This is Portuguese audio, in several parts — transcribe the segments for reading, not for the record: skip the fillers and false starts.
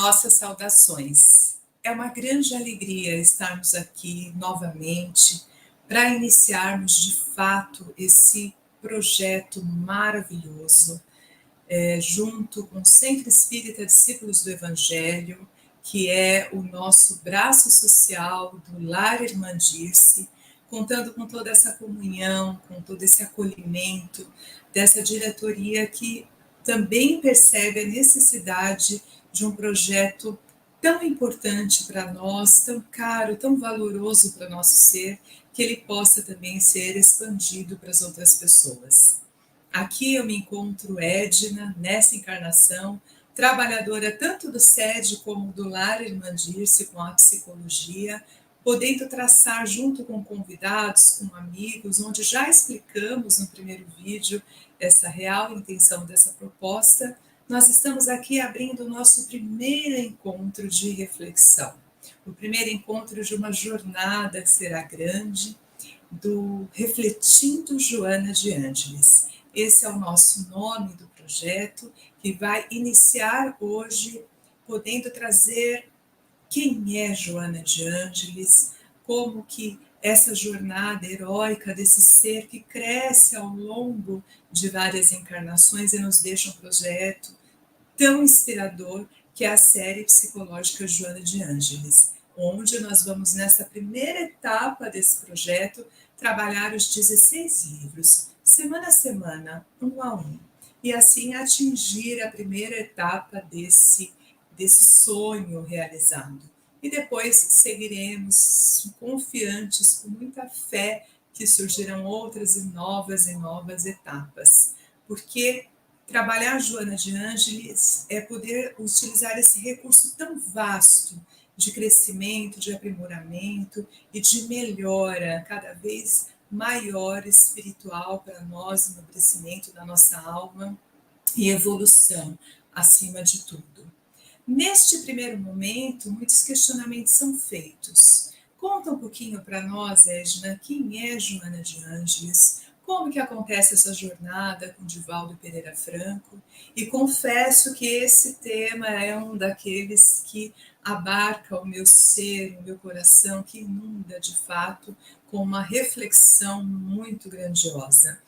Nossas saudações. É uma grande alegria estarmos aqui novamente para iniciarmos de fato esse projeto maravilhoso, junto com o Centro Espírita Discípulos do Evangelho, que é o nosso braço social do Lar Irmandir-se, contando com toda essa comunhão, com todo esse acolhimento dessa diretoria que também percebe a necessidade de um projeto tão importante para nós, tão caro, tão valoroso para o nosso ser, que ele possa também ser expandido para as outras pessoas. Aqui eu me encontro Edna, nessa encarnação, trabalhadora tanto do SED como do Lar Irmandir-se com a psicologia, podendo traçar junto com convidados, com amigos, onde já explicamos no primeiro vídeo essa real intenção dessa proposta. Nós estamos aqui abrindo o nosso primeiro encontro de reflexão, o primeiro encontro de uma jornada que será grande, do Refletindo Joana de Ângeles. Esse é o nosso nome do projeto, que vai iniciar hoje, podendo trazer quem é Joana de Ângeles, como que essa jornada heróica desse ser que cresce ao longo de várias encarnações e nos deixa um projeto tão inspirador, que é a série psicológica Joana de Ângeles, onde nós vamos, nessa primeira etapa desse projeto, trabalhar os 16 livros, semana a semana, um a um, e assim atingir a primeira etapa desse sonho realizado. E depois seguiremos confiantes, com muita fé, que surgirão outras e novas etapas. Porque trabalhar Joana de Ângeles é poder utilizar esse recurso tão vasto de crescimento, de aprimoramento e de melhora cada vez maior espiritual para nós, enobrecimento da nossa alma e evolução acima de tudo. Neste primeiro momento, muitos questionamentos são feitos. Conta um pouquinho para nós, Edna, quem é Joana de Ângeles, como que acontece essa jornada com Divaldo Pereira Franco, e confesso que esse tema é um daqueles que abarca o meu ser, o meu coração, que inunda de fato com uma reflexão muito grandiosa.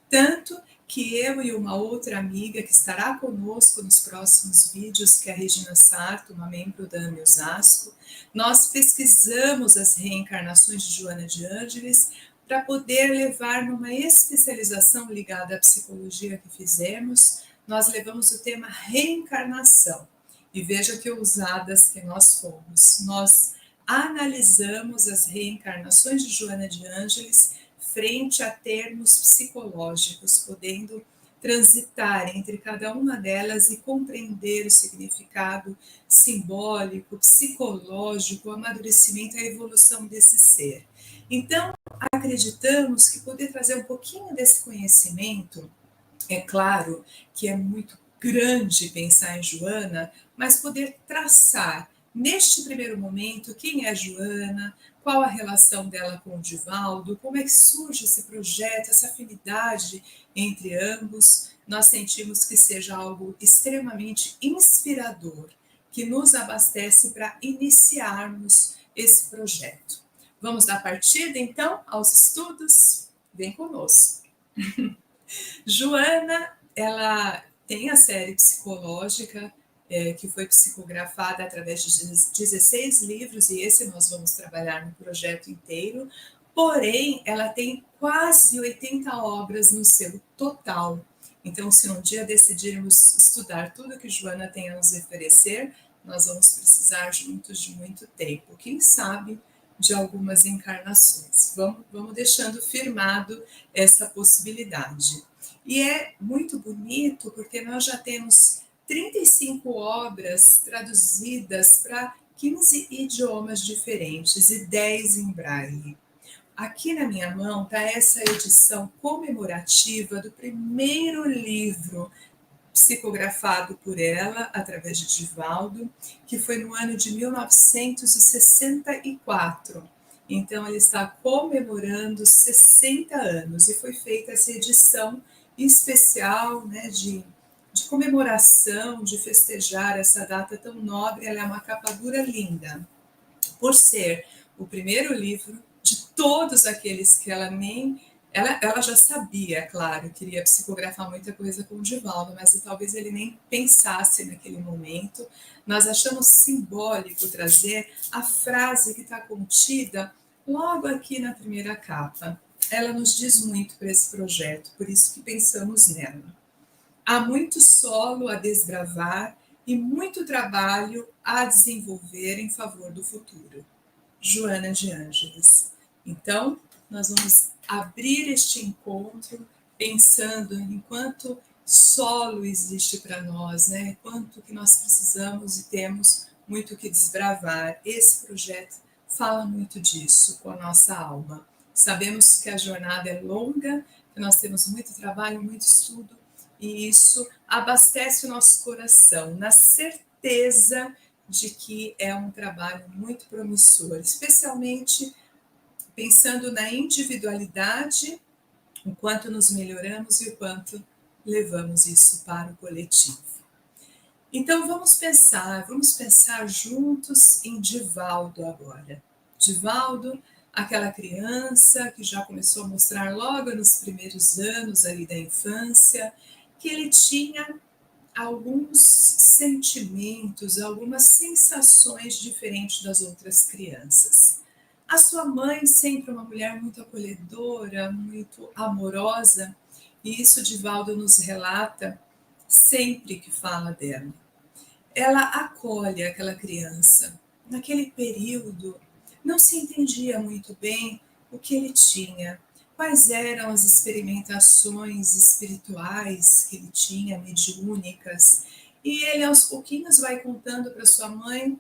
Tanto que eu e uma outra amiga que estará conosco nos próximos vídeos, que é a Regina Sarto, uma membro da AME Osasco, nós pesquisamos as reencarnações de Joana de Ângeles para poder levar numa especialização ligada à psicologia que fizemos. Nós levamos o tema reencarnação. E veja que ousadas que nós fomos. Nós analisamos as reencarnações de Joana de Ângeles frente a termos psicológicos, podendo transitar entre cada uma delas e compreender o significado simbólico, psicológico, o amadurecimento, a evolução desse ser. Então, acreditamos que poder trazer um pouquinho desse conhecimento, é claro que é muito grande pensar em Joana, mas poder traçar, neste primeiro momento, quem é Joana, qual a relação dela com o Divaldo, como é que surge esse projeto, essa afinidade entre ambos. Nós sentimos que seja algo extremamente inspirador, que nos abastece para iniciarmos esse projeto. Vamos dar partida, então, aos estudos? Vem conosco. Joana, ela tem a série psicológica, que foi psicografada através de 16 livros, e esse nós vamos trabalhar no projeto inteiro, porém, ela tem quase 80 obras no seu total. Então, se um dia decidirmos estudar tudo que Joana tem a nos oferecer, nós vamos precisar juntos de muito tempo, quem sabe de algumas encarnações. Vamos deixando firmado essa possibilidade. E é muito bonito porque nós já temos 35 obras traduzidas para 15 idiomas diferentes e 10 em braille. Aqui na minha mão está essa edição comemorativa do primeiro livro psicografado por ela, através de Divaldo, que foi no ano de 1964. Então, ele está comemorando 60 anos, e foi feita essa edição especial, né, de de comemoração, de festejar essa data tão nobre. Ela é uma capa dura linda, por ser o primeiro livro de todos aqueles que ela nem... Ela já sabia, claro, queria psicografar muita coisa com o Divaldo, mas talvez ele nem pensasse naquele momento. Nós achamos simbólico trazer a frase que está contida logo aqui na primeira capa. Ela nos diz muito para esse projeto, por isso que pensamos nela. Há muito solo a desbravar e muito trabalho a desenvolver em favor do futuro. Joana de Ângeles. Então, nós vamos abrir este encontro pensando em quanto solo existe para nós, né? Quanto que nós precisamos e temos muito que desbravar. Esse projeto fala muito disso com a nossa alma. Sabemos que a jornada é longa, que nós temos muito trabalho, muito estudo, e isso abastece o nosso coração, na certeza de que é um trabalho muito promissor, especialmente pensando na individualidade, o quanto nos melhoramos e o quanto levamos isso para o coletivo. Então vamos pensar juntos em Divaldo agora. Divaldo, aquela criança que já começou a mostrar logo nos primeiros anos ali da infância, que ele tinha alguns sentimentos, algumas sensações diferentes das outras crianças. A sua mãe, sempre uma mulher muito acolhedora, muito amorosa, e isso Divaldo nos relata sempre que fala dela. Ela acolhe aquela criança. Naquele período, não se entendia muito bem o que ele tinha, quais eram as experimentações espirituais que ele tinha, mediúnicas, e ele aos pouquinhos vai contando para sua mãe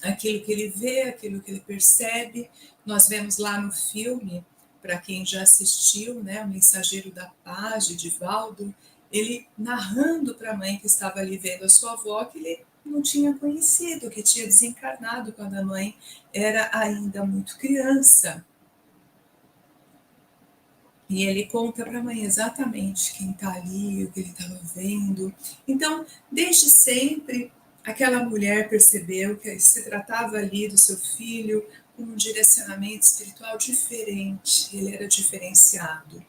aquilo que ele vê, aquilo que ele percebe. Nós vemos lá no filme, para quem já assistiu, né, O Mensageiro da Paz, de Divaldo, ele narrando para a mãe que estava ali vendo a sua avó, que ele não tinha conhecido, que tinha desencarnado quando a mãe era ainda muito criança. E ele conta para a mãe exatamente quem está ali, o que ele estava vendo. Então, desde sempre, aquela mulher percebeu que se tratava ali do seu filho com um direcionamento espiritual diferente, ele era diferenciado.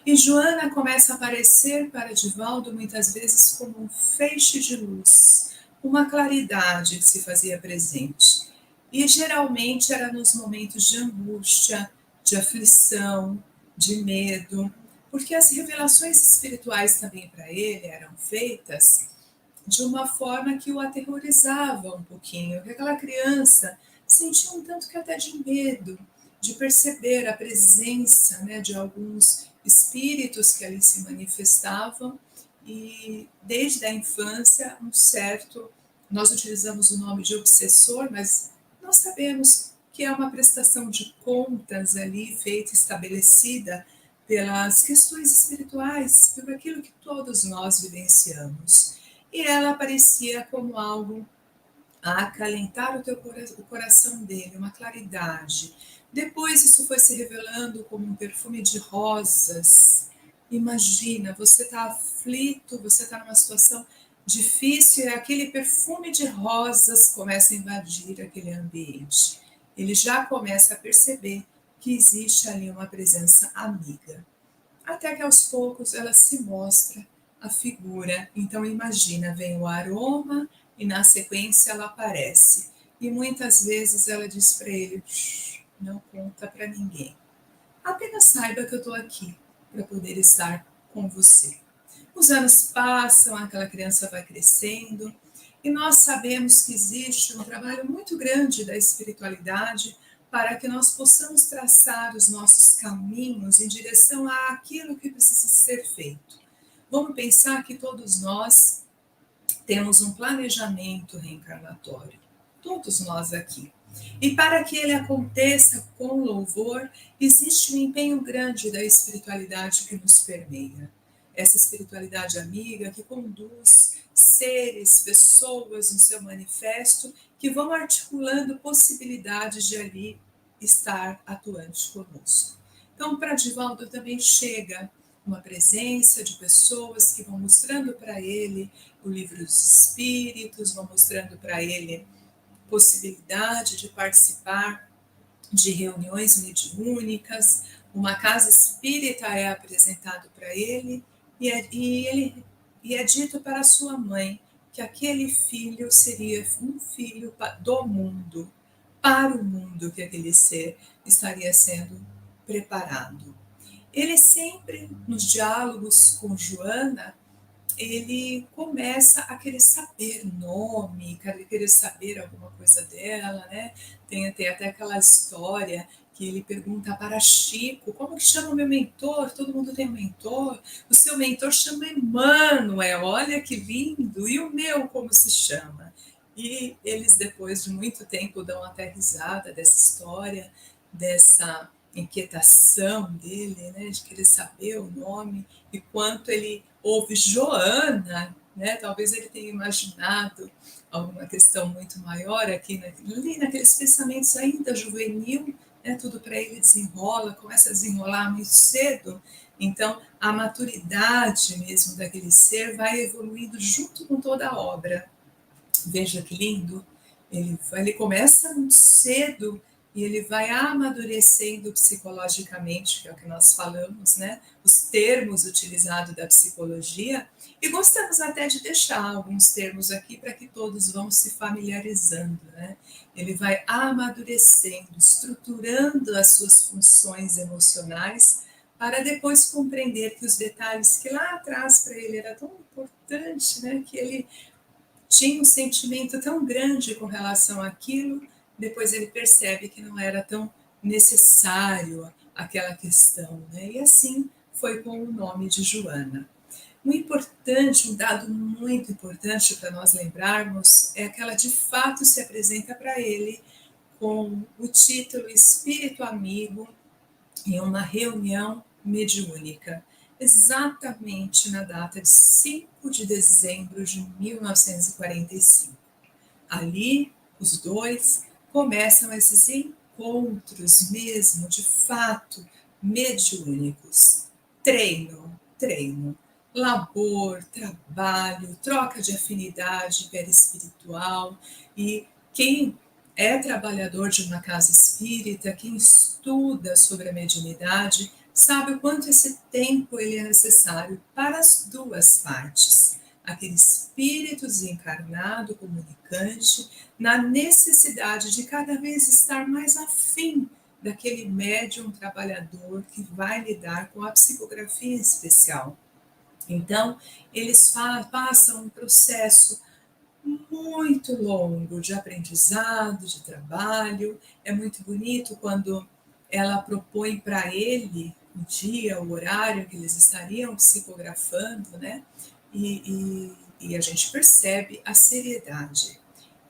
E Joana começa a aparecer para Divaldo muitas vezes como um feixe de luz, uma claridade que se fazia presente. E geralmente era nos momentos de angústia, de aflição, de medo, porque as revelações espirituais também para ele eram feitas de uma forma que o aterrorizava um pouquinho, que aquela criança sentia um tanto que até de medo, de perceber a presença, né, de alguns espíritos que ali se manifestavam, e desde a infância um certo, nós utilizamos o nome de obsessor, mas nós sabemos que é uma prestação de contas ali feita, estabelecida pelas questões espirituais, por aquilo que todos nós vivenciamos. E ela aparecia como algo a acalentar o coração dele, uma claridade. Depois isso foi se revelando como um perfume de rosas. Imagina, você está aflito, você está numa situação difícil e aquele perfume de rosas começa a invadir aquele ambiente. Ele já começa a perceber que existe ali uma presença amiga. Até que aos poucos ela se mostra a figura. Então imagina, vem o aroma e na sequência ela aparece. E muitas vezes ela diz para ele: não conta para ninguém. Apenas saiba que eu estou aqui para poder estar com você. Os anos passam, aquela criança vai crescendo e nós sabemos que existe um trabalho muito grande da espiritualidade para que nós possamos traçar os nossos caminhos em direção àquilo que precisa ser feito. Vamos pensar que todos nós temos um planejamento reencarnatório, todos nós aqui. E para que ele aconteça com louvor, existe um empenho grande da espiritualidade que nos permeia. Essa espiritualidade amiga que conduz seres, pessoas no seu manifesto, que vão articulando possibilidades de ali estar atuante conosco. Então, para Divaldo também chega uma presença de pessoas que vão mostrando para ele o livro dos espíritos, vão mostrando para ele possibilidade de participar de reuniões mediúnicas, uma casa espírita é apresentado para ele e é dito para sua mãe que aquele filho seria um filho do mundo, para o mundo que aquele ser estaria sendo preparado. Ele sempre, nos diálogos com Joana, ele começa a querer saber nome, querer saber alguma coisa dela, né? Tem até aquela história que ele pergunta para Chico, como que chama o meu mentor? Todo mundo tem um mentor. O seu mentor chama Emmanuel, olha que lindo. E o meu, como se chama? E eles, depois de muito tempo, dão até risada dessa história, dessa inquietação dele, né, de querer saber o nome, e quanto ele ouve Joana, né, talvez ele tenha imaginado alguma questão muito maior aqui, ali naqueles pensamentos ainda juvenil, né, tudo para ele desenrola, começa a desenrolar muito cedo, então a maturidade mesmo daquele ser vai evoluindo junto com toda a obra. Veja que lindo, ele começa muito cedo e ele vai amadurecendo psicologicamente, que é o que nós falamos, né? Os termos utilizados da psicologia, e gostamos até de deixar alguns termos aqui para que todos vão se familiarizando, né? Ele vai amadurecendo, estruturando as suas funções emocionais para depois compreender que os detalhes que lá atrás para ele era tão importante, né? Que ele tinha um sentimento tão grande com relação àquilo, depois ele percebe que não era tão necessário aquela questão, né? E assim foi com o nome de Joana. Um dado muito importante para nós lembrarmos é que ela de fato se apresenta para ele com o título Espírito Amigo em uma reunião mediúnica, exatamente na data de 5 de dezembro de 1945. Ali, os dois começam esses encontros mesmo, de fato, mediúnicos. Treino, labor, trabalho, troca de afinidade perispiritual, e quem é trabalhador de uma casa espírita, quem estuda sobre a mediunidade, sabe o quanto esse tempo ele é necessário para as duas partes. Aquele espírito desencarnado, comunicante, na necessidade de cada vez estar mais afim daquele médium trabalhador que vai lidar com a psicografia especial. Então, eles passam um processo muito longo de aprendizado, de trabalho. É muito bonito quando ela propõe para ele o dia, o horário que eles estariam psicografando, né? E a gente percebe a seriedade.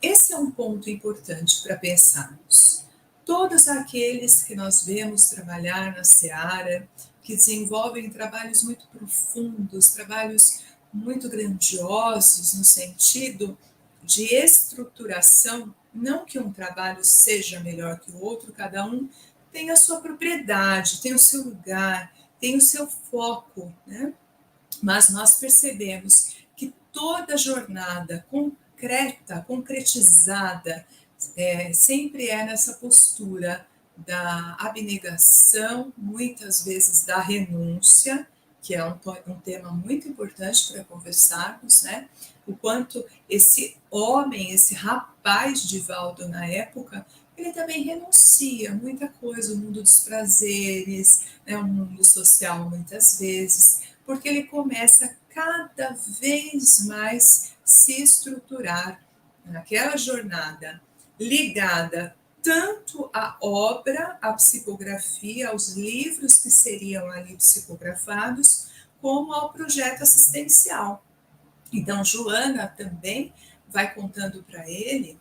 Esse é um ponto importante para pensarmos. Todos aqueles que nós vemos trabalhar na seara, que desenvolvem trabalhos muito profundos, trabalhos muito grandiosos no sentido de estruturação, não que um trabalho seja melhor que o outro, cada um tem a sua propriedade, tem o seu lugar, tem o seu foco, né? Mas nós percebemos que toda jornada concreta, concretizada, sempre é nessa postura da abnegação, muitas vezes da renúncia, que é um tema muito importante para conversarmos, né? O quanto esse homem, esse rapaz Divaldo na época, ele também renuncia muita coisa, o mundo dos prazeres, né, o mundo social muitas vezes, porque ele começa cada vez mais se estruturar naquela jornada ligada tanto à obra, à psicografia, aos livros que seriam ali psicografados, como ao projeto assistencial. Então, Joana também vai contando para ele,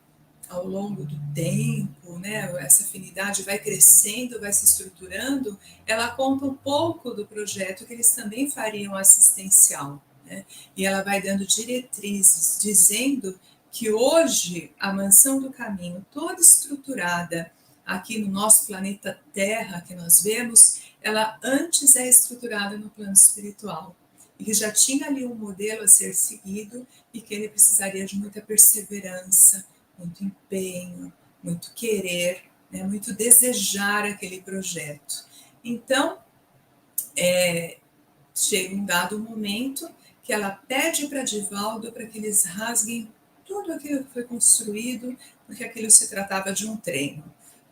ao longo do tempo, né, essa afinidade vai crescendo, vai se estruturando, ela conta um pouco do projeto que eles também fariam assistencial, né, e ela vai dando diretrizes, dizendo que hoje a Mansão do Caminho, toda estruturada aqui no nosso planeta Terra, que nós vemos, ela antes é estruturada no plano espiritual, e que já tinha ali um modelo a ser seguido e que ele precisaria de muita perseverança, muito empenho, muito querer, né, muito desejar aquele projeto. Então, chega um dado momento que ela pede para Divaldo para que eles rasguem tudo aquilo que foi construído, porque aquilo se tratava de um treino.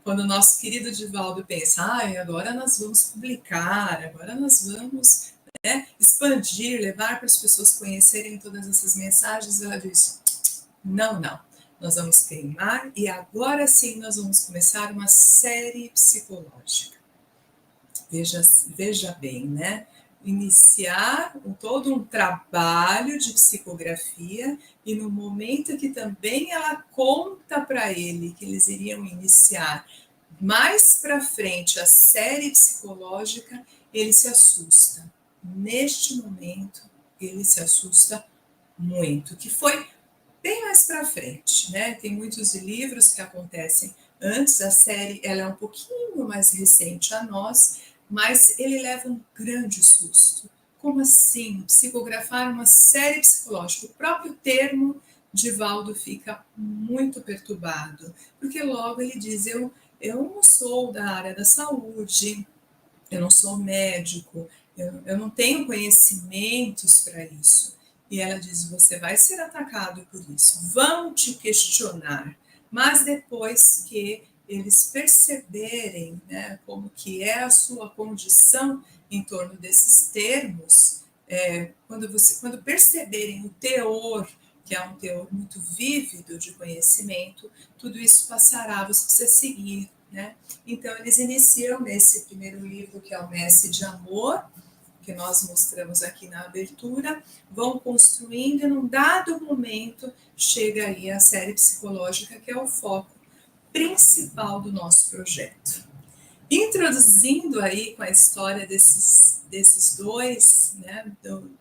Quando o nosso querido Divaldo pensa, agora nós vamos publicar, agora nós vamos, né, expandir, levar para as pessoas conhecerem todas essas mensagens, ela diz, não, não, nós vamos queimar e agora sim nós vamos começar uma série psicológica. Veja bem, né? Iniciar todo um trabalho de psicografia e no momento que também ela conta para ele que eles iriam iniciar mais para frente a série psicológica, ele se assusta. Neste momento, ele se assusta muito, que foi bem mais para frente, né? Tem muitos livros que acontecem antes, a série ela é um pouquinho mais recente a nós, mas ele leva um grande susto. Como assim? Psicografar uma série psicológica? O próprio termo Divaldo fica muito perturbado, porque logo ele diz, eu não sou da área da saúde, eu não sou médico, eu não tenho conhecimentos para isso. E ela diz, você vai ser atacado por isso, vão te questionar, mas depois que eles perceberem, né, como que é a sua condição em torno desses termos, quando perceberem o teor, que é um teor muito vívido de conhecimento, tudo isso passará, você precisa seguir, né? Então, eles iniciam nesse primeiro livro, que é o Mestre de Amor, que nós mostramos aqui na abertura, vão construindo e num dado momento chega aí a série psicológica, que é o foco principal do nosso projeto. Introduzindo aí com a história desses dois, né,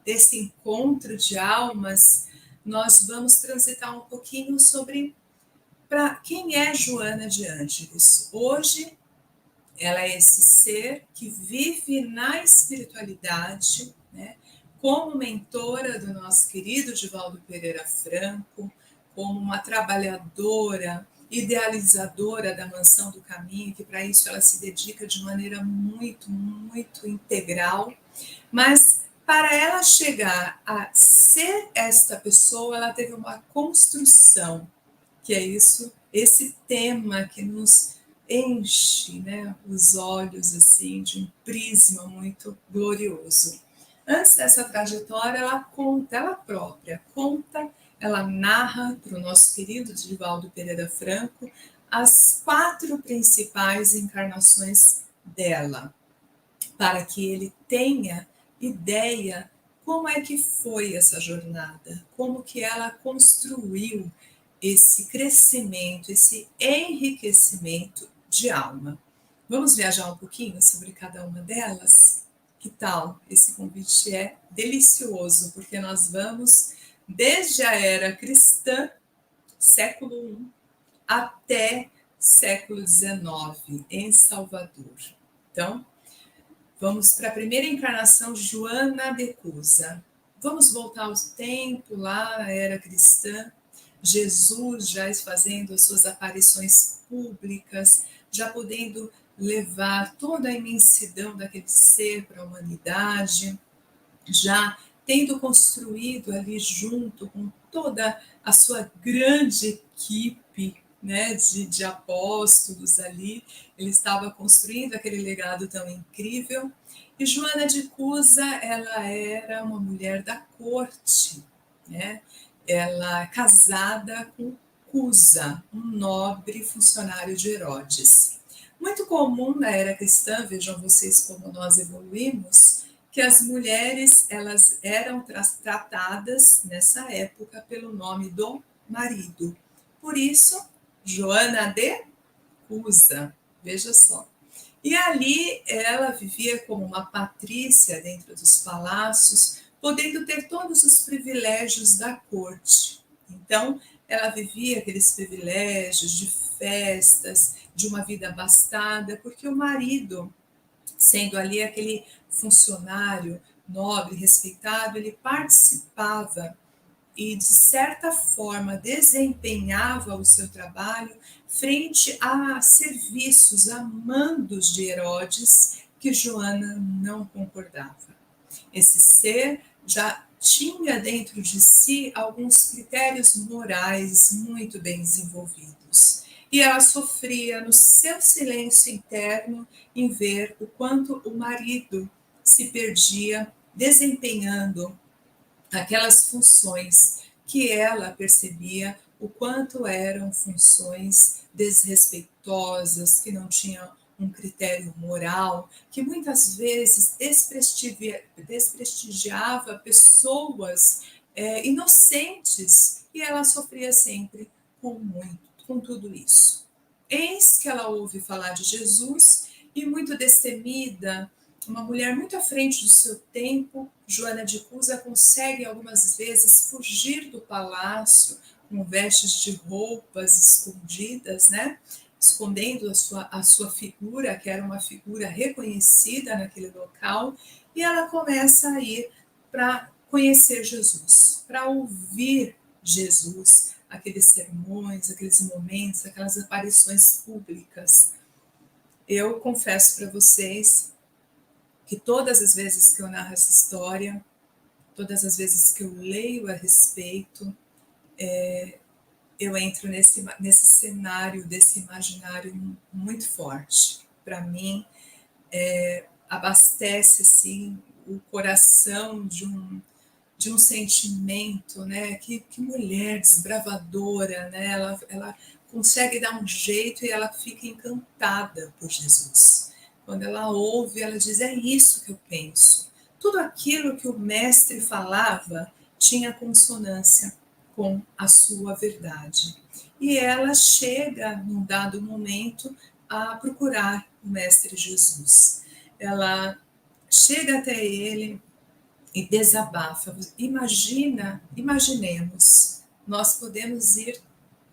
desse encontro de almas, nós vamos transitar um pouquinho sobre para quem é Joana de Ângeles. Hoje, ela é esse ser que vive na espiritualidade, né, como mentora do nosso querido Divaldo Pereira Franco, como uma trabalhadora, idealizadora da Mansão do Caminho, que para isso ela se dedica de maneira muito, muito integral, mas para ela chegar a ser esta pessoa, ela teve uma construção, que é isso, esse tema que nos enche, né, os olhos assim de um prisma muito glorioso. Antes dessa trajetória, ela conta, ela própria conta, ela narra para o nosso querido Divaldo Pereira Franco as 4 principais encarnações dela, para que ele tenha ideia como é que foi essa jornada, como que ela construiu esse crescimento, esse enriquecimento de alma. Vamos viajar um pouquinho sobre cada uma delas? Que tal? Esse convite é delicioso, porque nós vamos desde a era cristã, século I, até século XIX, em Salvador. Então, vamos para a primeira encarnação, Joana de Cusa. Vamos voltar ao tempo, lá na era cristã, Jesus já fazendo as suas aparições públicas, já podendo levar toda a imensidão daquele ser para a humanidade, já tendo construído ali junto com toda a sua grande equipe, né, de apóstolos ali, ele estava construindo aquele legado tão incrível. E Joana de Cusa, ela era uma mulher da corte, né? Ela casada com Cusa, um nobre funcionário de Herodes. Muito comum na era cristã, vejam vocês como nós evoluímos, que as mulheres elas eram tratadas nessa época pelo nome do marido. Por isso, Joana de Cusa, veja só. E ali ela vivia como uma patrícia dentro dos palácios, podendo ter todos os privilégios da corte. Então, ela vivia aqueles privilégios de festas, de uma vida abastada, porque o marido sendo ali aquele funcionário nobre, respeitado, ele participava e, de certa forma, desempenhava o seu trabalho frente a serviços, a mandos de Herodes, que Joana não concordava. Esse ser já tinha dentro de si alguns critérios morais muito bem desenvolvidos. E ela sofria no seu silêncio interno em ver o quanto o marido se perdia desempenhando aquelas funções que ela percebia o quanto eram funções desrespeitosas, que não tinham um critério moral, que muitas vezes desprestigiava pessoas inocentes, e ela sofria sempre com tudo isso. Eis que ela ouve falar de Jesus e, muito destemida, uma mulher muito à frente do seu tempo, Joana de Cusa consegue algumas vezes fugir do palácio com vestes de roupas escondidas, né? Escondendo a sua figura, que era uma figura reconhecida naquele local, e ela começa a ir para conhecer Jesus, para ouvir Jesus, aqueles sermões, aqueles momentos, aquelas aparições públicas. Eu confesso para vocês que todas as vezes que eu narro essa história, todas as vezes que eu leio a respeito, eu entro nesse cenário, desse imaginário muito forte. Para mim, abastece assim, o coração de um sentimento, né? Que mulher desbravadora, né? Ela consegue dar um jeito e ela fica encantada por Jesus. Quando ela ouve, ela diz: é isso que eu penso. Tudo aquilo que o mestre falava tinha consonância com a sua verdade. E ela chega, num dado momento, a procurar o mestre Jesus. Ela chega até ele e desabafa. Imaginemos, nós podemos ir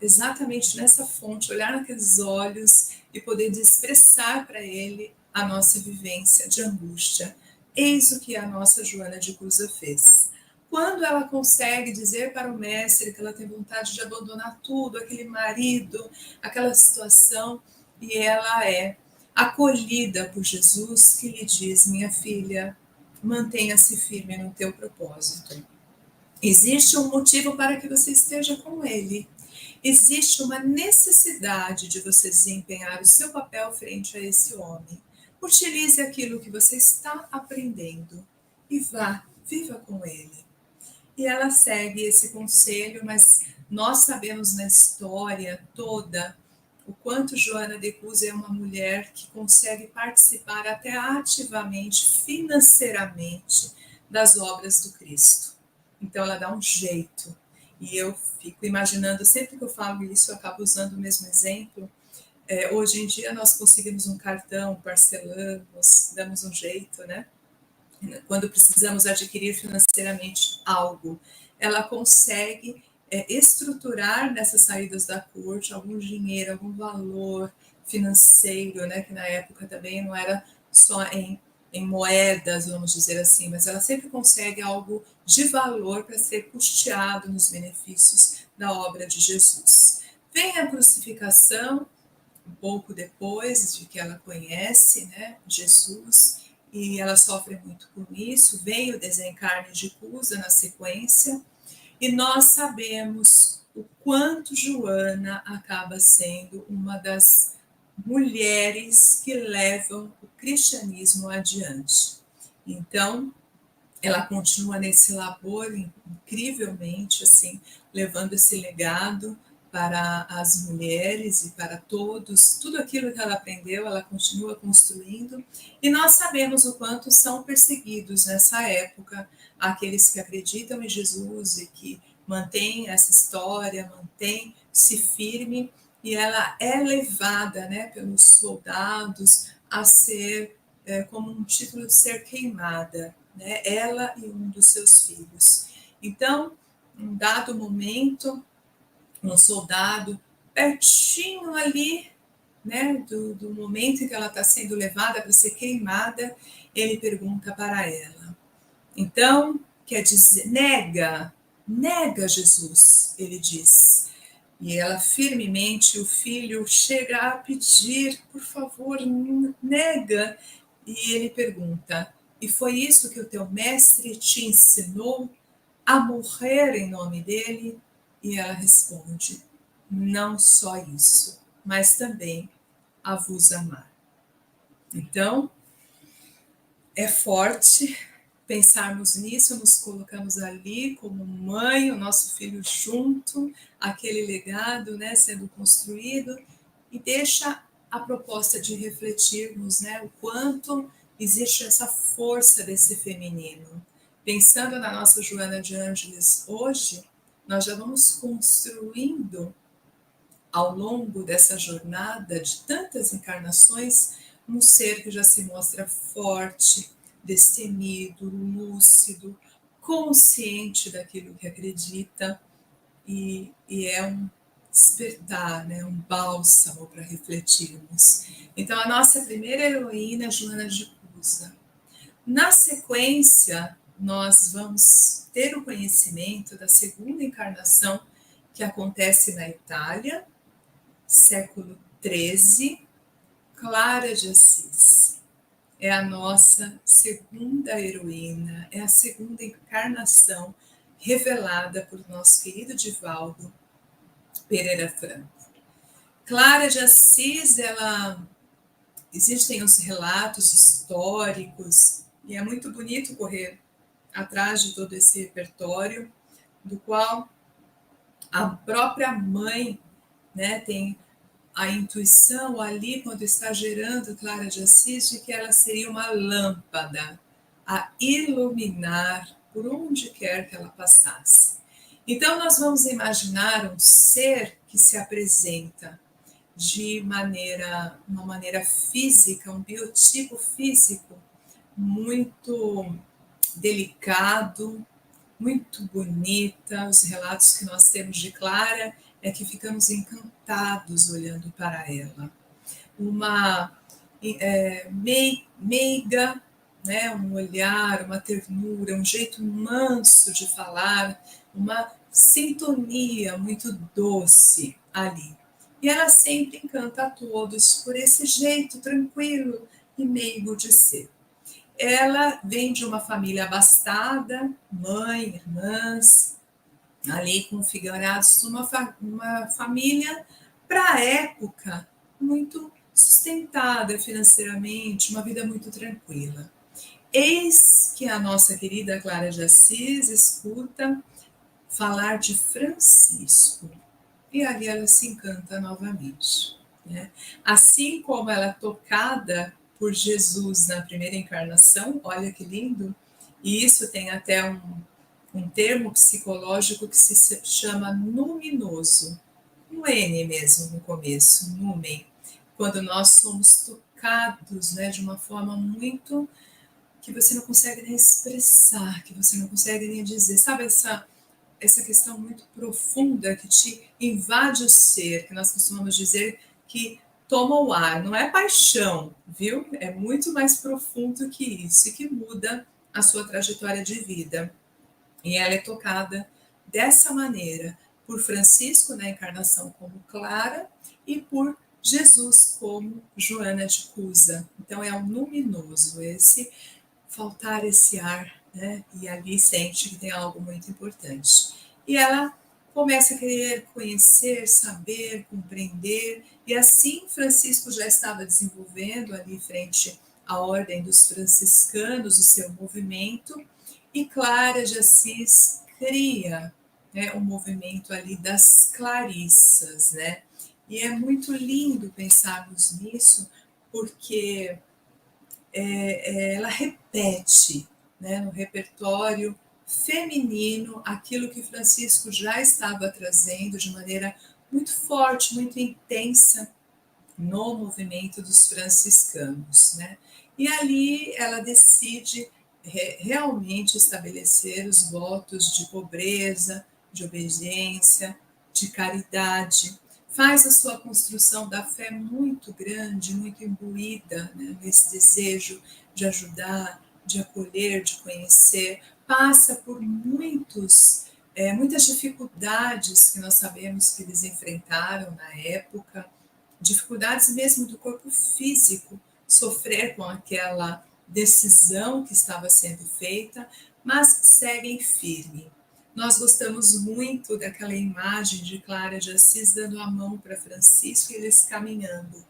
exatamente nessa fonte, olhar naqueles olhos e poder expressar para ele a nossa vivência de angústia. Eis o que a nossa Joana de Cusa fez. Quando ela consegue dizer para o mestre que ela tem vontade de abandonar tudo, aquele marido, aquela situação, e ela é acolhida por Jesus, que lhe diz: minha filha, mantenha-se firme no teu propósito. Existe um motivo para que você esteja com ele. Existe uma necessidade de você desempenhar o seu papel frente a esse homem. Utilize aquilo que você está aprendendo e vá, viva com ele. E ela segue esse conselho, mas nós sabemos na história toda o quanto Joana de Cusa é uma mulher que consegue participar até ativamente, financeiramente, das obras do Cristo. Então ela dá um jeito. E eu fico imaginando, sempre que eu falo isso, eu acabo usando o mesmo exemplo. Hoje em dia nós conseguimos um cartão, parcelamos, damos um jeito, né? Quando precisamos adquirir financeiramente algo, ela consegue estruturar nessas saídas da corte algum dinheiro, algum valor financeiro, né, que na época também não era só em moedas, vamos dizer assim, mas ela sempre consegue algo de valor para ser custeado nos benefícios da obra de Jesus. Vem a crucificação, um pouco depois de que ela conhece, né, Jesus, e ela sofre muito com isso. Vem o desencarne de Cusa na sequência, e nós sabemos o quanto Joana acaba sendo uma das mulheres que levam o cristianismo adiante. Então, ela continua nesse labor incrivelmente, assim, levando esse legado para as mulheres e para todos. Tudo aquilo que ela aprendeu, ela continua construindo. E nós sabemos o quanto são perseguidos nessa época aqueles que acreditam em Jesus e que mantêm essa história, mantêm-se firme. E ela é levada, né, pelos soldados a ser, como um título de ser queimada, né, ela e um dos seus filhos. Então, em um dado momento, um soldado pertinho ali né, do momento em que ela está sendo levada para ser queimada, ele pergunta para ela. Então, quer dizer, nega Jesus, ele diz. E ela firmemente, o filho chega a pedir, por favor, nega. E ele pergunta, e foi isso que o teu mestre te ensinou a morrer em nome dele? E ela responde, não só isso, mas também a vos amar. Então, é forte pensarmos nisso, nos colocamos ali como mãe, o nosso filho junto, aquele legado, né, sendo construído, e deixa a proposta de refletirmos, né, o quanto existe essa força desse feminino. Pensando na nossa Joana de Ângeles hoje, nós já vamos construindo ao longo dessa jornada de tantas encarnações um ser que já se mostra forte, destemido, lúcido, consciente daquilo que acredita e é um despertar, né, um bálsamo para refletirmos. Então, a nossa primeira heroína, Joana de Cusa. Na sequência, nós vamos ter o conhecimento da segunda encarnação que acontece na Itália, século XIII, Clara de Assis. É a nossa segunda heroína, é a segunda encarnação revelada por nosso querido Divaldo Pereira Franco. Clara de Assis, existem os relatos históricos e é muito bonito correr atrás de todo esse repertório, do qual a própria mãe, né, tem a intuição ali, quando está gerando Clara de Assis, de que ela seria uma lâmpada a iluminar por onde quer que ela passasse. Então, nós vamos imaginar um ser que se apresenta de uma maneira física, um biotipo físico muito delicado, muito bonita. Os relatos que nós temos de Clara é que ficamos encantados olhando para ela. Uma meiga, né, um olhar, uma ternura, um jeito manso de falar, uma sintonia muito doce ali. E ela sempre encanta a todos por esse jeito tranquilo e meigo de ser. Ela vem de uma família abastada, mãe, irmãs, ali configurados uma família, para a época, muito sustentada financeiramente, uma vida muito tranquila. Eis que a nossa querida Clara de Assis escuta falar de Francisco. E ali ela se encanta novamente, né? Assim como ela é tocada por Jesus na primeira encarnação, olha que lindo, e isso tem até um termo psicológico que se chama luminoso, um N mesmo no começo, numen, quando nós somos tocados, né, de uma forma muito que você não consegue nem expressar, que você não consegue nem dizer, sabe essa questão muito profunda que te invade o ser, que nós costumamos dizer que toma o ar, não é paixão, viu? É muito mais profundo que isso e que muda a sua trajetória de vida. E ela é tocada dessa maneira por Francisco na encarnação como Clara e por Jesus como Joana de Cusa. Então é um luminoso, esse faltar esse ar, né? E ali sente que tem algo muito importante. E ela começa a querer conhecer, saber, compreender, e assim Francisco já estava desenvolvendo ali frente à ordem dos franciscanos o seu movimento, e Clara de Assis cria, né, o movimento ali das clarissas, né? E é muito lindo pensarmos nisso, porque ela repete, né, no repertório feminino aquilo que Francisco já estava trazendo de maneira muito forte, muito intensa no movimento dos franciscanos, né? E ali ela decide realmente estabelecer os votos de pobreza, de obediência, de caridade, faz a sua construção da fé muito grande, muito imbuída, né, nesse desejo de ajudar, de acolher, de conhecer, passa por muitas dificuldades que nós sabemos que eles enfrentaram na época, dificuldades mesmo do corpo físico, sofrer com aquela decisão que estava sendo feita, mas seguem firme. Nós gostamos muito daquela imagem de Clara de Assis dando a mão para Francisco e eles caminhando.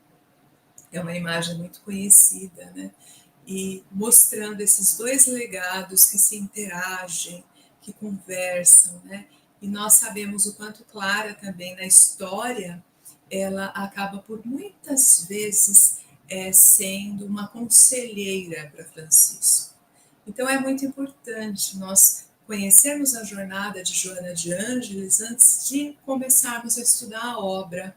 É uma imagem muito conhecida, né? E mostrando esses dois legados que se interagem, que conversam, né? E nós sabemos o quanto Clara também na história, ela acaba por muitas vezes sendo uma conselheira para Francisco. Então é muito importante nós conhecermos a jornada de Joana de Ângeles antes de começarmos a estudar a obra,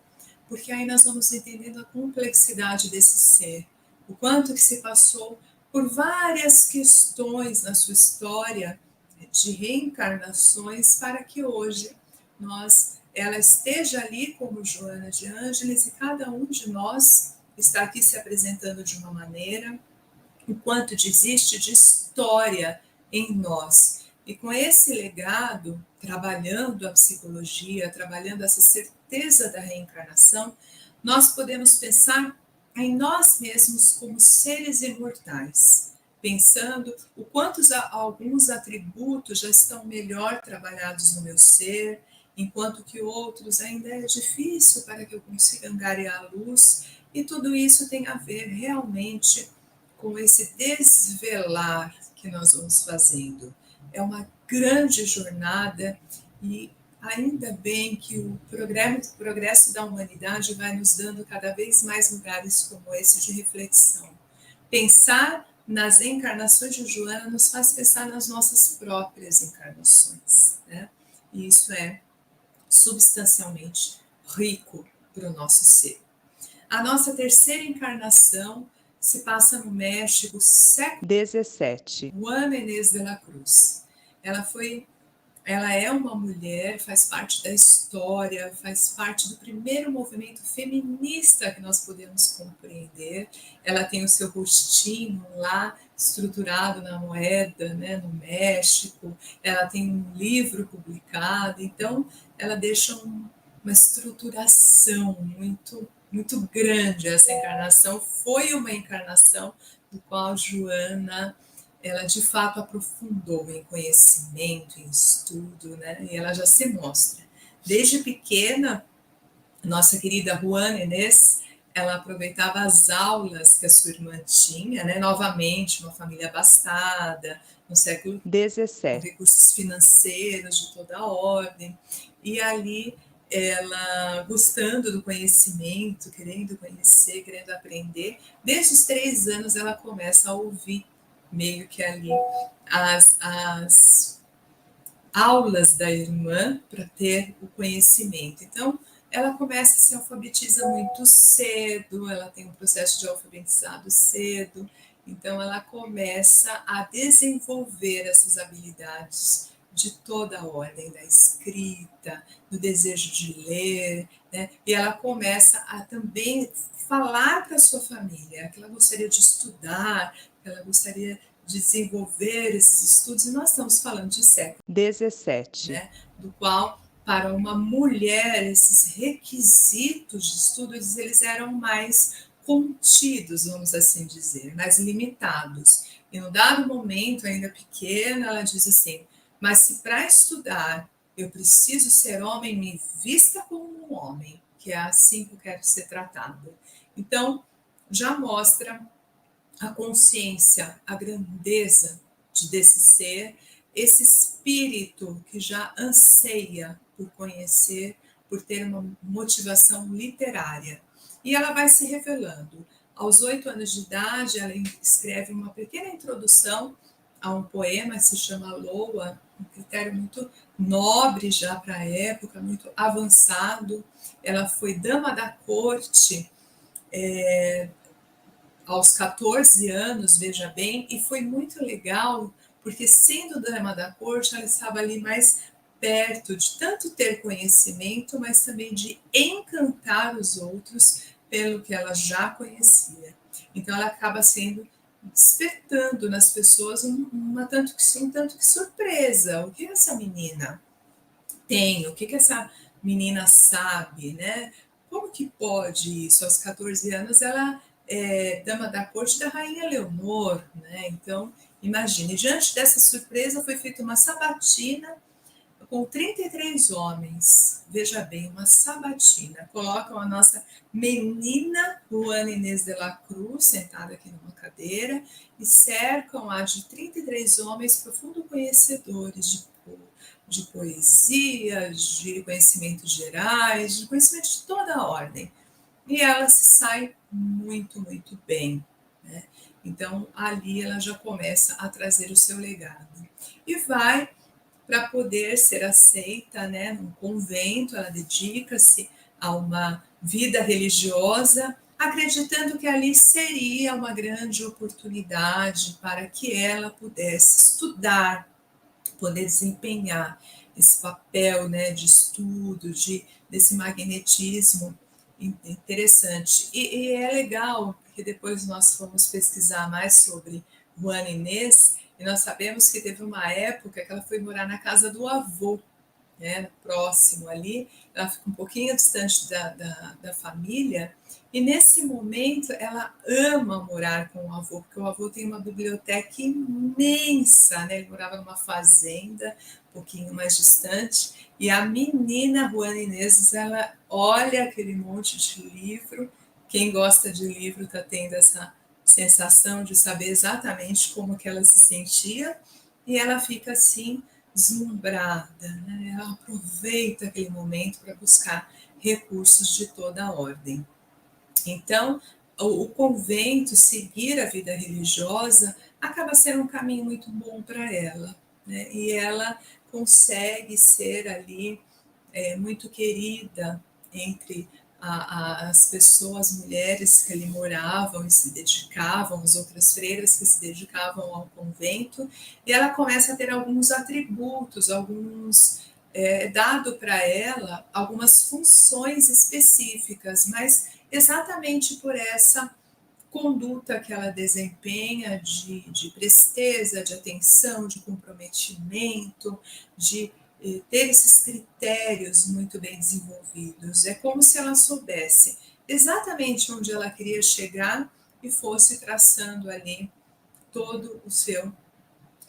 porque aí nós vamos entendendo a complexidade desse ser, o quanto que se passou por várias questões na sua história de reencarnações para que hoje ela esteja ali como Joana de Ângeles e cada um de nós está aqui se apresentando de uma maneira, o quanto existe de história em nós. E com esse legado, trabalhando a psicologia, trabalhando essa certeza da reencarnação, nós podemos pensar em nós mesmos como seres imortais, pensando o quanto alguns atributos já estão melhor trabalhados no meu ser, enquanto que outros ainda é difícil para que eu consiga angariar a luz, e tudo isso tem a ver realmente com esse desvelar que nós vamos fazendo. É uma grande jornada e ainda bem que o progresso da humanidade vai nos dando cada vez mais lugares como esse de reflexão. Pensar nas encarnações de Joana nos faz pensar nas nossas próprias encarnações, né? E isso é substancialmente rico para o nosso ser. A nossa terceira encarnação se passa no México, século XVII. Juana Inés de la Cruz. Ela é uma mulher, faz parte da história, faz parte do primeiro movimento feminista que nós podemos compreender. Ela tem o seu rostinho lá estruturado na moeda, né, no México. Ela tem um livro publicado, então ela deixa uma estruturação muito grande. Essa encarnação foi uma encarnação do qual Joana ela de fato aprofundou em conhecimento, em estudo, né? E ela já se mostra. Desde pequena, nossa querida Juana Inês, ela aproveitava as aulas que a sua irmã tinha, né? Novamente, uma família abastada, no século XVII. com recursos financeiros de toda a ordem, e ali ela gostando do conhecimento, querendo conhecer, querendo aprender, desde os 3 anos ela começa a ouvir meio que ali as aulas da irmã para ter o conhecimento. Então, ela começa a se alfabetiza muito cedo, ela tem um processo de alfabetizado cedo, então ela começa a desenvolver essas habilidades de toda a ordem, da escrita, do desejo de ler, né? E ela começa a também falar para a sua família que ela gostaria de estudar, que ela gostaria de desenvolver esses estudos, e nós estamos falando de século XVII. né, do qual, para uma mulher, esses requisitos de estudos, eles eram mais contidos, vamos assim dizer, mais limitados. E no dado momento, ainda pequena, ela diz assim, mas se para estudar eu preciso ser homem, me vista como um homem, que é assim que eu quero ser tratada. Então, já mostra a consciência, a grandeza desse ser, esse espírito que já anseia por conhecer, por ter uma motivação literária. E ela vai se revelando. Aos 8 anos de idade, ela escreve uma pequena introdução a um poema que se chama Loa, um critério muito nobre já para a época, muito avançado. Ela foi dama da corte aos 14 anos, veja bem, e foi muito legal, porque sendo dama da corte, ela estava ali mais perto, de tanto ter conhecimento, mas também de encantar os outros pelo que ela já conhecia. Então ela acaba sendo despertando nas pessoas um tanto que surpresa. O que essa menina tem? O que essa menina sabe, né? Como que pode isso? Aos 14 anos ela é dama da corte da rainha Leonor, né? Então, imagine, diante dessa surpresa foi feita uma sabatina com 33 homens. Veja bem, uma sabatina. Colocam a nossa menina Juana Inês de la Cruz sentada aqui numa cadeira e cercam-a de 33 homens profundo conhecedores de poesia, de conhecimentos gerais, de conhecimento de toda a ordem. E ela se sai muito, muito bem, né? Então, ali ela já começa a trazer o seu legado. E vai para poder ser aceita, né, num convento, ela dedica-se a uma vida religiosa, acreditando que ali seria uma grande oportunidade para que ela pudesse estudar, poder desempenhar esse papel, né, de estudo, desse magnetismo interessante. E é legal, porque depois nós fomos pesquisar mais sobre Juana Inês, e nós sabemos que teve uma época que ela foi morar na casa do avô, né, próximo ali, ela fica um pouquinho distante da família, e nesse momento ela ama morar com o avô, porque o avô tem uma biblioteca imensa, né? Ele morava numa fazenda, um pouquinho mais distante, e a menina Juana Inês, ela olha aquele monte de livro, quem gosta de livro está tendo essa sensação de saber exatamente como que ela se sentia, e ela fica assim, deslumbrada, né? Ela aproveita aquele momento para buscar recursos de toda a ordem. Então, o convento, seguir a vida religiosa, acaba sendo um caminho muito bom para ela, né? E ela consegue ser ali muito querida entre as pessoas, mulheres que ali moravam e se dedicavam, as outras freiras que se dedicavam ao convento, e ela começa a ter alguns atributos, dado para ela algumas funções específicas, mas exatamente por essa conduta que ela desempenha de presteza, de atenção, de comprometimento, de ter esses critérios muito bem desenvolvidos. É como se ela soubesse exatamente onde ela queria chegar e fosse traçando ali todo o seu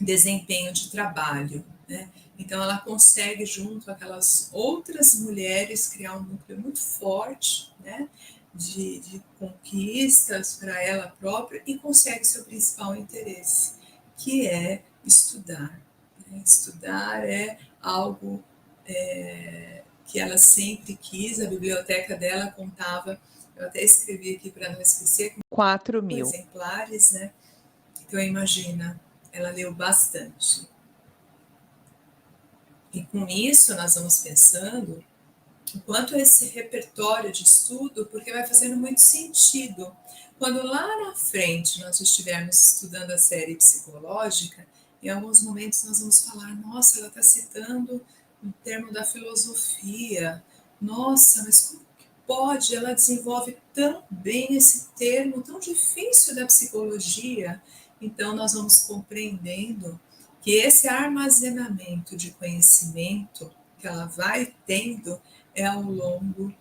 desempenho de trabalho, né? Então ela consegue, junto àquelas outras mulheres, criar um núcleo muito forte, né? De conquistas para ela própria e consegue seu principal interesse, que é estudar. Né? Estudar é algo que ela sempre quis, a biblioteca dela contava, eu até escrevi aqui para não esquecer, 4.000 exemplares, né? Então imagina, ela leu bastante. E com isso nós vamos pensando o quanto esse repertório de estudo, porque vai fazendo muito sentido. Quando lá na frente nós estivermos estudando a série psicológica, em alguns momentos nós vamos falar, nossa, ela está citando um termo da filosofia, nossa, mas como que pode? Ela desenvolve tão bem esse termo tão difícil da psicologia. Então nós vamos compreendendo que esse armazenamento de conhecimento que ela vai tendo é ao longo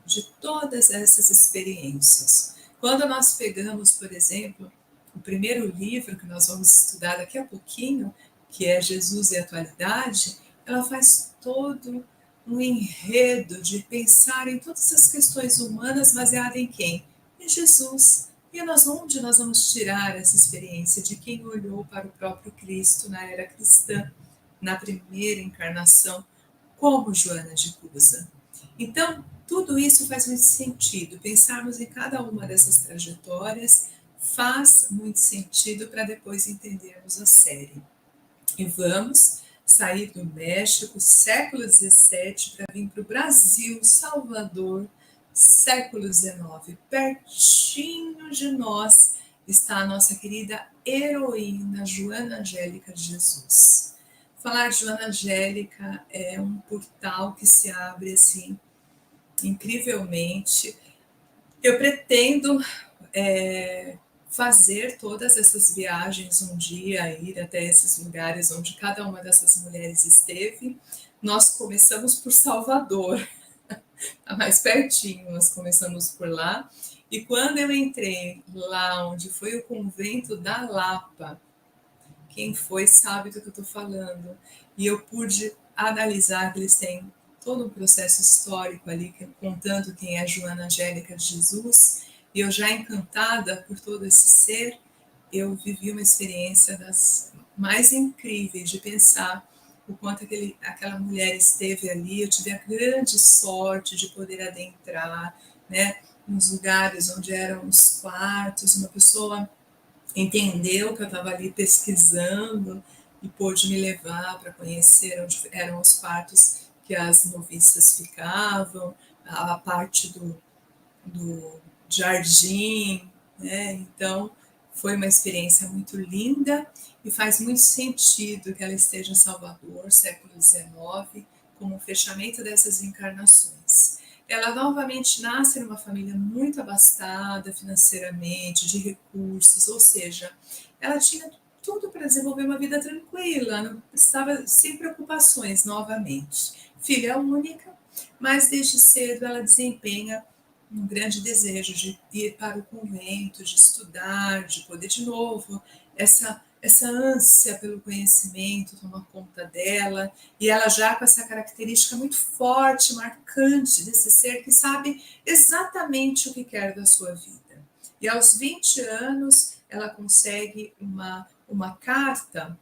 de todas essas experiências. Quando nós pegamos, por exemplo, o primeiro livro que nós vamos estudar daqui a pouquinho, que é Jesus e a Atualidade, ela faz todo um enredo de pensar em todas as questões humanas baseada em quem? Em Jesus. E onde nós vamos tirar essa experiência de quem olhou para o próprio Cristo na era cristã, na primeira encarnação, como Joana de Cusa? Então, tudo isso faz muito sentido. Pensarmos em cada uma dessas trajetórias faz muito sentido para depois entendermos a série. E vamos sair do México, século XVII, para vir para o Brasil, Salvador, século XIX. Pertinho de nós está a nossa querida heroína Joana Angélica de Jesus. Falar de Joana Angélica é um portal que se abre assim incrivelmente. Eu pretendo fazer todas essas viagens um dia, ir até esses lugares onde cada uma dessas mulheres esteve. Nós começamos por Salvador, tá mais pertinho, nós começamos por lá. E quando eu entrei lá onde foi o convento da Lapa, quem foi sabe do que eu estou falando. E eu pude analisar que eles têm todo um processo histórico ali, contando quem é Joana Angélica de Jesus. E eu já encantada por todo esse ser, eu vivi uma experiência das mais incríveis de pensar o quanto aquela mulher esteve ali. Eu tive a grande sorte de poder adentrar, né, nos lugares onde eram os quartos, uma pessoa entendeu que eu estava ali pesquisando e pôde me levar para conhecer onde eram os quartos que as noviças ficavam, a parte do jardim, né? Então, foi uma experiência muito linda e faz muito sentido que ela esteja em Salvador, século XIX, como o fechamento dessas encarnações. Ela novamente nasce numa família muito abastada financeiramente, de recursos, ou seja, ela tinha tudo para desenvolver uma vida tranquila, não estava sem preocupações novamente. Filha única, mas desde cedo ela desempenha um grande desejo de ir para o convento, de estudar, de poder de novo, essa ânsia pelo conhecimento toma conta dela, e ela já com essa característica muito forte, marcante desse ser que sabe exatamente o que quer da sua vida. E aos 20 anos, ela consegue uma carta,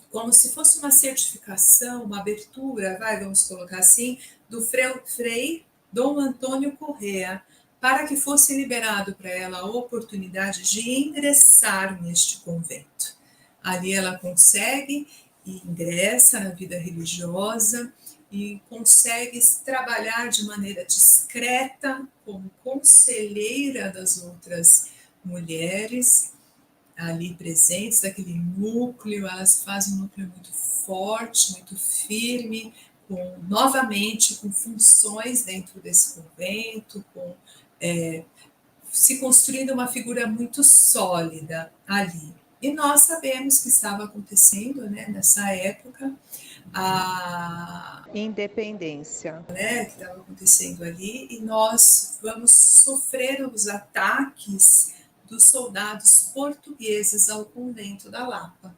como se fosse uma certificação, uma abertura, vamos colocar assim, do Frei Dom Antônio Correa, para que fosse liberado para ela a oportunidade de ingressar neste convento. Ali ela consegue e ingressa na vida religiosa e consegue trabalhar de maneira discreta como conselheira das outras mulheres ali presentes, daquele núcleo. Elas fazem um núcleo muito forte, muito firme, novamente com funções dentro desse convento, se construindo uma figura muito sólida ali. E nós sabemos que estava acontecendo, né, nessa época, a Independência. que estava acontecendo ali, e nós vamos sofrer os ataques dos soldados portugueses ao convento da Lapa.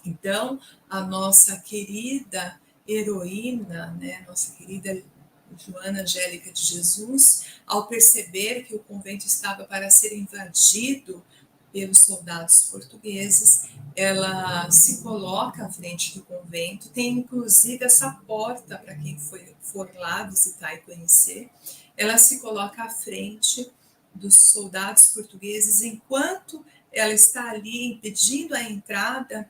Então, a nossa querida heroína, né, nossa querida Joana Angélica de Jesus, ao perceber que o convento estava para ser invadido pelos soldados portugueses, ela se coloca à frente do convento, tem inclusive essa porta para quem for lá visitar e conhecer, ela se coloca à frente dos soldados portugueses, enquanto ela está ali impedindo a entrada.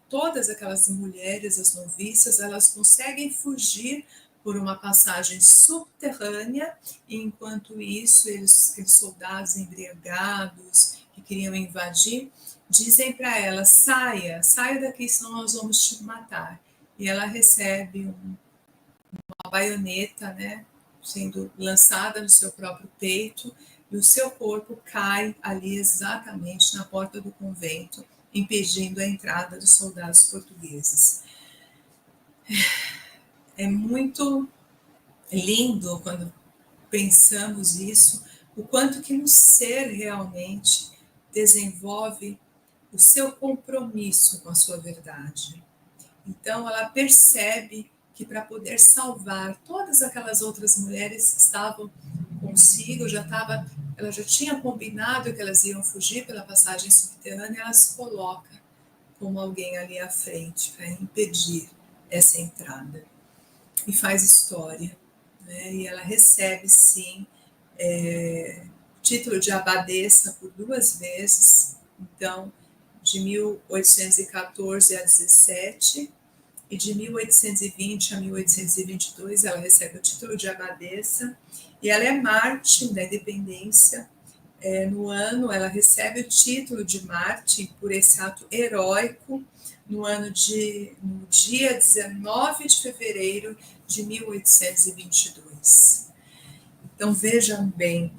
Todas aquelas mulheres, as noviças, elas conseguem fugir por uma passagem subterrânea, e enquanto isso, aqueles soldados embriagados que queriam invadir, dizem para ela: saia daqui, senão nós vamos te matar. E ela recebe uma baioneta, né, sendo lançada no seu próprio peito, e o seu corpo cai ali exatamente na porta do convento, impedindo a entrada dos soldados portugueses. É muito lindo quando pensamos isso, o quanto que um ser realmente desenvolve o seu compromisso com a sua verdade. Então ela percebe que para poder salvar todas aquelas outras mulheres que estavam consigo, ela já tinha combinado que elas iam fugir pela passagem subterrânea, ela se coloca como alguém ali à frente para impedir essa entrada. E faz história, né? E ela recebe, sim, título de abadesa por 2 vezes, então, de 1814 a 17, e de 1820 a 1822 ela recebe o título de abadesa, e ela é mártir da independência. No ano, ela recebe o título de mártir por esse ato heróico no dia 19 de fevereiro de 1822. Então vejam bem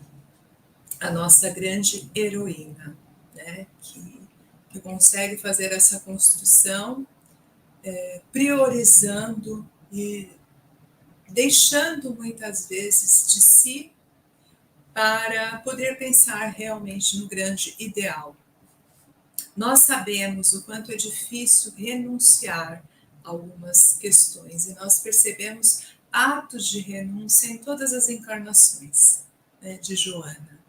a nossa grande heroína, né, que consegue fazer essa construção, priorizando e deixando muitas vezes de si para poder pensar realmente no grande ideal. Nós sabemos o quanto é difícil renunciar a algumas questões e nós percebemos atos de renúncia em todas as encarnações, né, de Joana.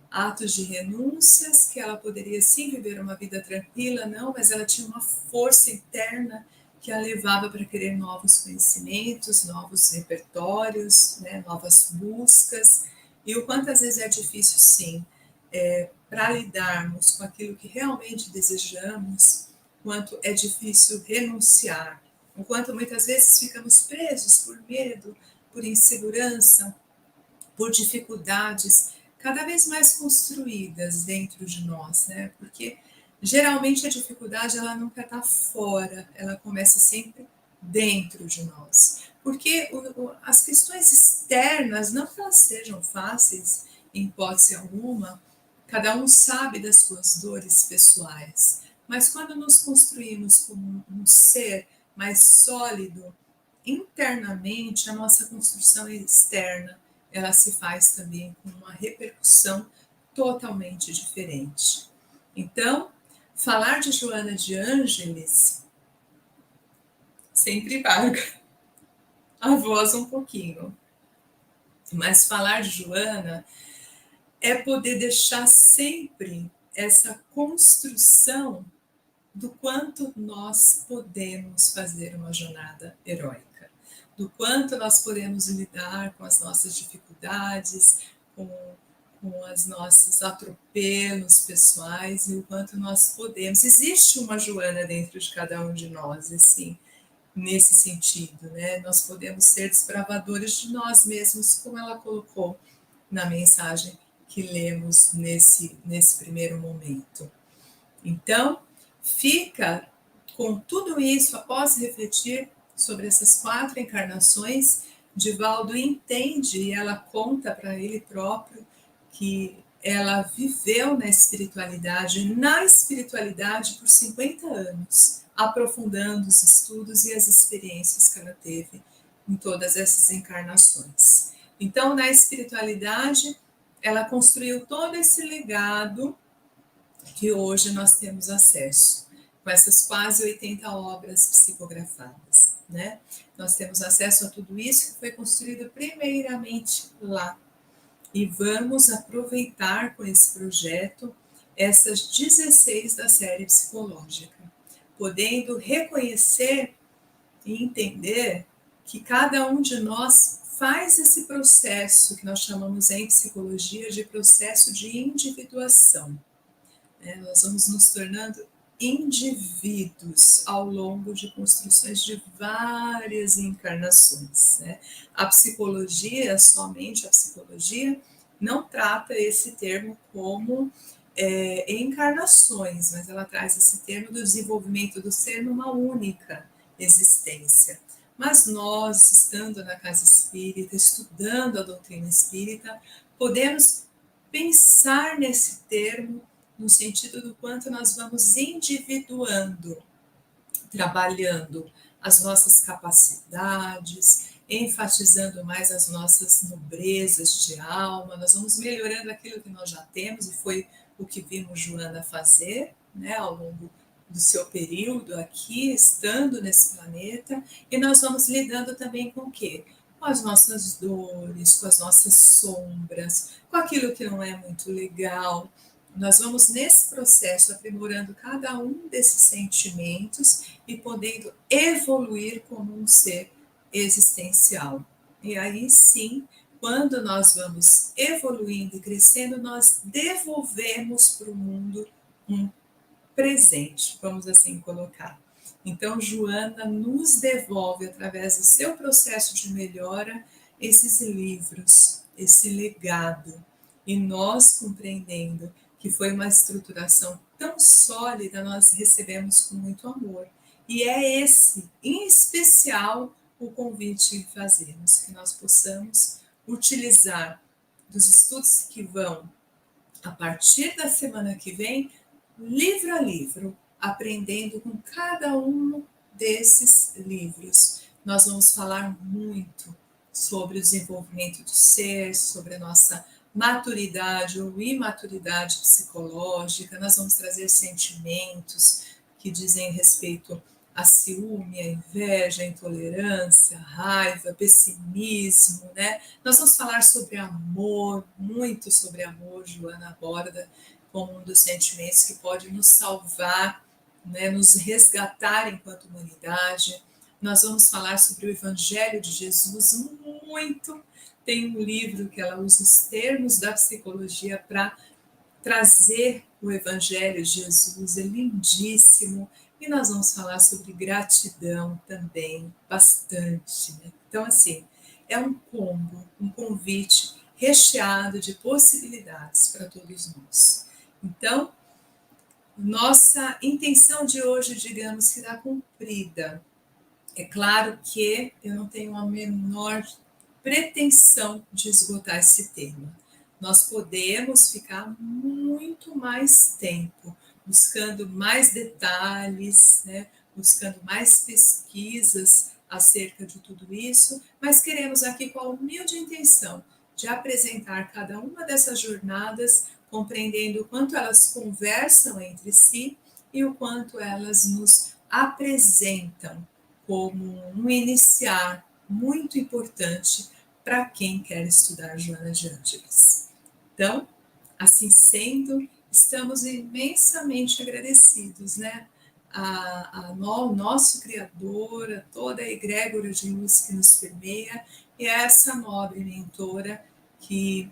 Atos de renúncias, que ela poderia sim viver uma vida tranquila, não, mas ela tinha uma força interna que a levava para querer novos conhecimentos, novos repertórios, né, novas buscas, e o quanto às vezes é difícil, sim, para lidarmos com aquilo que realmente desejamos, quanto é difícil renunciar, o quanto muitas vezes ficamos presos por medo, por insegurança, por dificuldades cada vez mais construídas dentro de nós, né? Porque geralmente a dificuldade ela nunca está fora, ela começa sempre dentro de nós. Porque as questões externas, não que elas sejam fáceis, em hipótese alguma, cada um sabe das suas dores pessoais, mas quando nos construímos como um ser mais sólido, internamente, a nossa construção externa ela se faz também com uma repercussão totalmente diferente. Então, falar de Joana de Ângeles sempre embarga a voz um pouquinho, mas falar de Joana é poder deixar sempre essa construção do quanto nós podemos fazer uma jornada heróica, do quanto nós podemos lidar com as nossas dificuldades, com os nossos atropelos pessoais e o quanto nós podemos. Existe uma Joana dentro de cada um de nós, assim, nesse sentido, né? Nós podemos ser desbravadores de nós mesmos, como ela colocou na mensagem que lemos nesse primeiro momento. Então, fica com tudo isso, após refletir sobre essas 4 encarnações, Divaldo entende e ela conta para ele próprio que ela viveu na espiritualidade por 50 anos, aprofundando os estudos e as experiências que ela teve em todas essas encarnações. Então, na espiritualidade, ela construiu todo esse legado que hoje nós temos acesso, com essas quase 80 obras psicografadas, né? Nós temos acesso a tudo isso que foi construído primeiramente lá. E vamos aproveitar com esse projeto essas 16 da série psicológica, podendo reconhecer e entender que cada um de nós faz esse processo que nós chamamos em psicologia de processo de individuação. Nós vamos nos tornando indivíduos ao longo de construções de várias encarnações. Né? A psicologia, somente a psicologia, não trata esse termo como encarnações, mas ela traz esse termo do desenvolvimento do ser numa única existência. Mas nós, estando na casa espírita, estudando a doutrina espírita, podemos pensar nesse termo no sentido do quanto nós vamos individuando, trabalhando as nossas capacidades, enfatizando mais as nossas nobrezas de alma, nós vamos melhorando aquilo que nós já temos, e foi o que vimos Joana fazer, né, ao longo do seu período aqui, estando nesse planeta, e nós vamos lidando também com o quê? Com as nossas dores, com as nossas sombras, com aquilo que não é muito legal. Nós vamos nesse processo aprimorando cada um desses sentimentos e podendo evoluir como um ser existencial. E aí sim, quando nós vamos evoluindo e crescendo, nós devolvemos para o mundo um presente, vamos assim colocar. Então, Joana nos devolve, através do seu processo de melhora, esses livros, esse legado. E nós, compreendendo que foi uma estruturação tão sólida, nós recebemos com muito amor. E é esse, em especial, o convite que fazemos, que nós possamos utilizar dos estudos que vão a partir da semana que vem, livro a livro, aprendendo com cada um desses livros. Nós vamos falar muito sobre o desenvolvimento do ser, sobre a nossa maturidade ou imaturidade psicológica, nós vamos trazer sentimentos que dizem respeito a ciúme, a inveja, a intolerância, a raiva, pessimismo, né? Nós vamos falar sobre amor, muito sobre amor. Joana aborda como um dos sentimentos que pode nos salvar, né? Nos resgatar enquanto humanidade. Nós vamos falar sobre o Evangelho de Jesus muito. Tem um livro que ela usa os termos da psicologia para trazer o Evangelho de Jesus, é lindíssimo. E nós vamos falar sobre gratidão também, bastante. Né? Então, assim, é um combo, um convite recheado de possibilidades para todos nós. Então, nossa intenção de hoje, digamos que está cumprida. É claro que eu não tenho a menor pretensão de esgotar esse tema. Nós podemos ficar muito mais tempo buscando mais detalhes, né? Buscando mais pesquisas acerca de tudo isso, mas queremos aqui com a humilde intenção de apresentar cada uma dessas jornadas, compreendendo o quanto elas conversam entre si e o quanto elas nos apresentam como um iniciar muito importante para quem quer estudar Joana de Ângeles. Então, assim sendo, estamos imensamente agradecidos, né? Ao nosso Criador, a toda a egrégora de luz que nos permeia e a essa nobre mentora que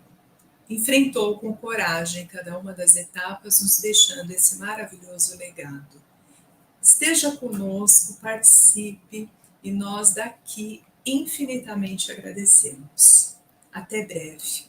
enfrentou com coragem cada uma das etapas, nos deixando esse maravilhoso legado. Esteja conosco, participe e nós daqui infinitamente agradecemos. Até breve.